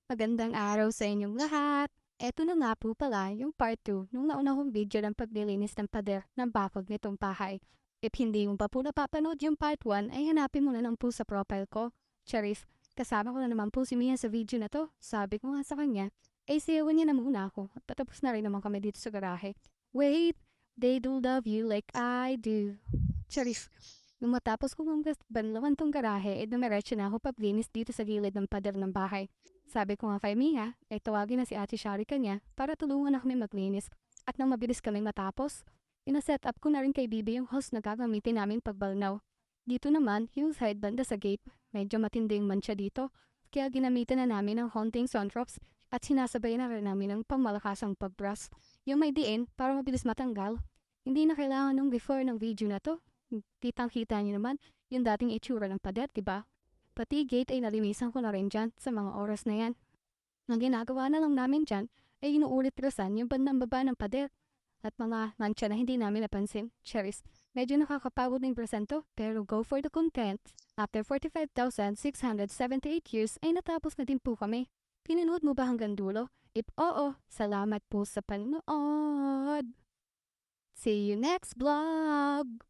Magandang araw sa inyong lahat. Eto na nga po pala yung part 2 nung nauna kong video ng paglilinis ng pader ng bakod nitong bahay. If hindi mo pa po napapanood yung part 1, ay hanapin mo na lang po sa profile ko. Charis, kasama ko na naman po si Mia sa video na to. Sabi ko nga sa kanya, ay sayawan niya na muna ako at patapos na rin naman kami dito sa garahe. Wait, they do love you like I do. Charis, nung matapos ko ng banlawan tong garahe, dumiretso na ako paglinis dito sa gilid ng pader ng bahay. Sabi ko nga kay Mia, tawagin na si Ate Sharika niya para tulungan na kami maglinis. At nang mabilis kaming matapos, inaset up ko na rin kay Bibi yung hose na gagamitin namin pagbalnaw. Dito naman, yung side banda sa gate, medyo matindi yung mancha dito. Kaya ginamitan na namin ng haunting sun drops at sinasabay na rin namin ng pangmalakasang pagbrush. Yung may diin para mabilis matanggal. Hindi na kailangan nung before ng video na to. Kitang-kita niyo naman yung dating itsura ng pader, diba? Pati gate ay nalinisan ko na rin dyan sa mga oras na yan. Ang ginagawa na lang namin dyan ay inuulit-rasan yung bandang baba ng pader at mga mancha na hindi namin napansin. Cheris, medyo nakakapagod ng presento pero go for the content. After 45,678 years ay natapos na din po kami. Pinanood mo ba hanggang dulo? If oo, salamat po sa panonood. See you next vlog!